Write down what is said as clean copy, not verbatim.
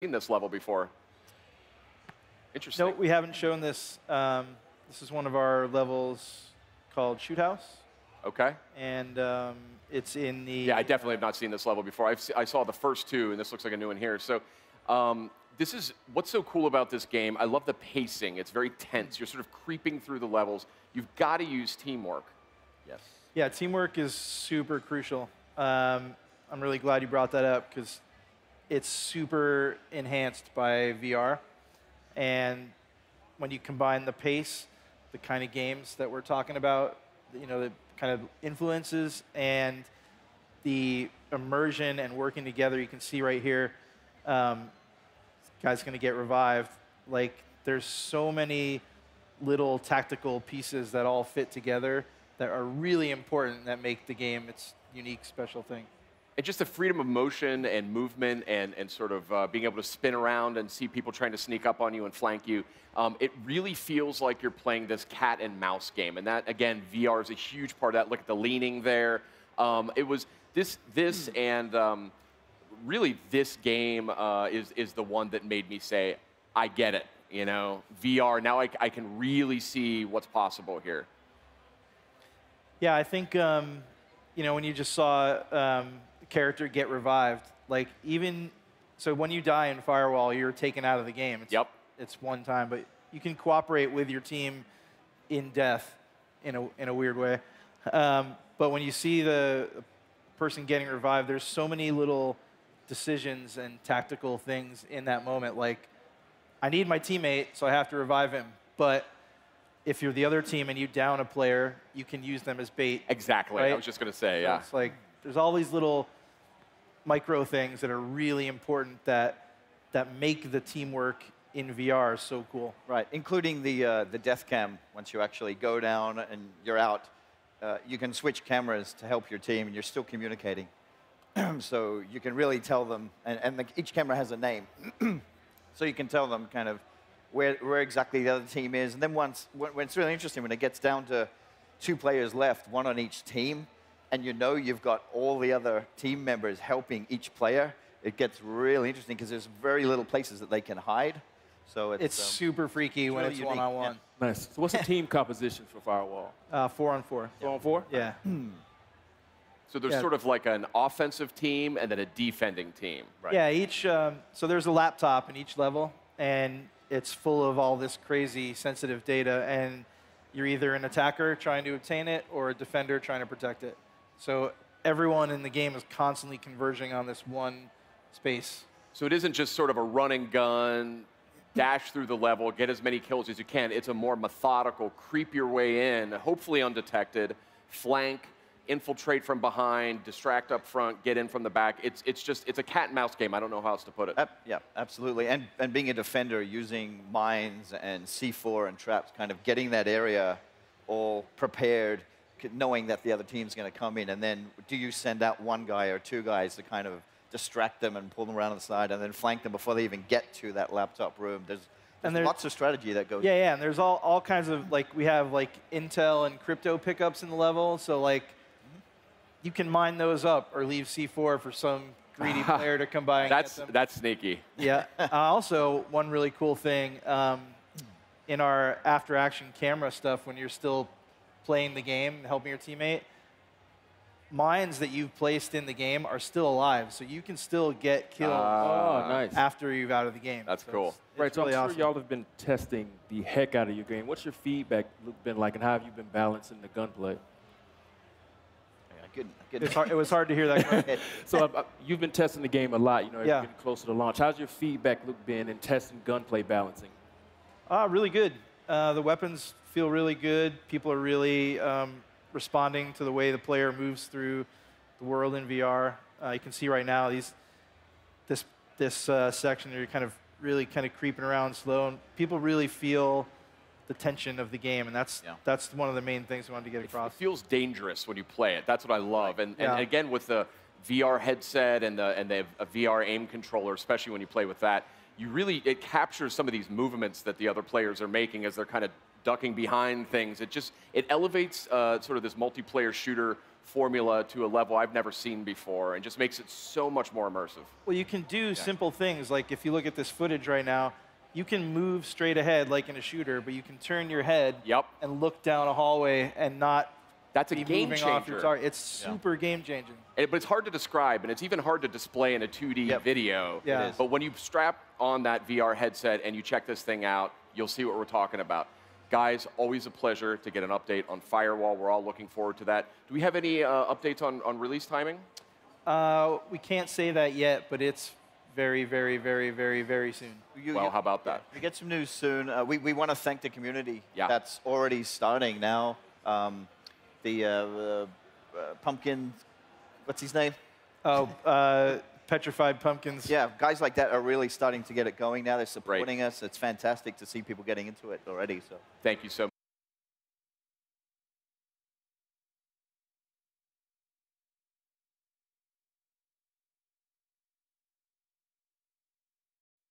seen this level before. Interesting. No, we haven't shown this. This is one of our levels called Shoot House. Okay. And it's in the... Yeah, I definitely have not seen this level before. I saw the first two, and this looks like a new one here. So this is what's so cool about this game. I love the pacing. It's very tense. You're sort of creeping through the levels. You've got to use teamwork. Yes. Yeah, teamwork is super crucial. I'm really glad you brought that up because it's super enhanced by VR. And when you combine the pace, the kind of games that we're talking about, you know, the kind of influences and the immersion and working together, you can see right here, guy's going to get revived. Like, there's so many little tactical pieces that all fit together that are really important that make the game its unique, special thing. And just the freedom of motion and movement and sort of being able to spin around and see people trying to sneak up on you and flank you. It really feels like you're playing this cat and mouse game. And that, again, VR is a huge part of that. Look at the leaning there. It was this and really this game is the one that made me say, I get it. You know, VR, now I can really see what's possible here. Yeah, I think, you know, when you just saw the character get revived, like even, so when you die in Firewall, you're taken out of the game. It's one time, but you can cooperate with your team in death in a weird way. But when you see the person getting revived, there's so many little decisions and tactical things in that moment. Like, I need my teammate, so I have to revive him. But if you're the other team and you down a player, you can use them as bait. Exactly. Right? I was just going to say, so yeah. It's like there's all these little micro things that are really important that make the teamwork in VR so cool. Right, including the death cam. Once you actually go down and you're out, you can switch cameras to help your team, and you're still communicating. So you can really tell them, and each camera has a name. So you can tell them kind of where exactly the other team is. And then when it's really interesting, when it gets down to 2 players left, 1 on each team, and you know you've got all the other team members helping each player, it gets really interesting because there's very little places that they can hide. So it's super freaky when really it's one-on-one. Yeah. Nice. So what's the team composition for Firewall? 4-on-4. 4-on-4? Yeah. So there's sort of like an offensive team and then a defending team. Right. Yeah, each, so there's a laptop in each level, and it's full of all this crazy sensitive data, and you're either an attacker trying to obtain it or a defender trying to protect it. So everyone in the game is constantly converging on this one space. So it isn't just sort of a run and gun, dash through the level, get as many kills as you can. It's a more methodical, creep your way in, hopefully undetected, flank, infiltrate from behind, distract up front, get in from the back. It's a cat and mouse game. I don't know how else to put it. Yeah, absolutely. And being a defender, using mines and C4 and traps, kind of getting that area all prepared, knowing that the other team's going to come in. And then do you send out 1 guy or 2 guys to kind of distract them and pull them around to the side and then flank them before they even get to that laptop room? There's lots of strategy that goes. Yeah, and there's all kinds of, like, we have like intel and crypto pickups in the level. So like, you can mine those up or leave C4 for some greedy player to come by and get them. That's sneaky. Yeah. Also, one really cool thing, in our after-action camera stuff, when you're still playing the game, helping your teammate, mines that you've placed in the game are still alive, so you can still get killed nice. After you're out of the game. That's so cool. Right, so really I'm awesome. sure y'all have been testing the heck out of your game. What's your feedback been like, and how have you been balancing the gunplay? It was hard to hear that. So you've been testing the game a lot, you know, Yeah. getting closer to launch. How's your feedback been in testing gunplay balancing? Really good. The weapons feel really good. People are really responding to the way the player moves through the world in VR. You can see right now this section you're kind of creeping around slow, and people really feel the tension of the game, and that's one of the main things we wanted to get across. It feels dangerous when you play it. That's what I love. Right. And again, with the VR headset and a VR aim controller, especially when you play with that, it captures some of these movements that the other players are making as they're kind of ducking behind things. It elevates sort of this multiplayer shooter formula to a level I've never seen before, and just makes it so much more immersive. Well, you can do simple things, like if you look at this footage right now, you can move straight ahead like in a shooter, but you can turn your head and look down a hallway and not That's a be game moving off changer. your target. It's super game changing. But it's hard to describe, and it's even hard to display in a 2D video. Yeah. It is. But when you strap on that VR headset and you check this thing out, you'll see what we're talking about. Guys, always a pleasure to get an update on Firewall. We're all looking forward to that. Do we have any updates on release timing? We can't say that yet, but it's very, very, very, very, very soon. Well, how about that? We get some news soon. We want to thank the community Yeah. that's already starting now. The pumpkin, what's his name? Oh, Petrified Pumpkins. Yeah, guys like that are really starting to get it going now. They're supporting us. It's fantastic to see people getting into it already. So Thank you so much.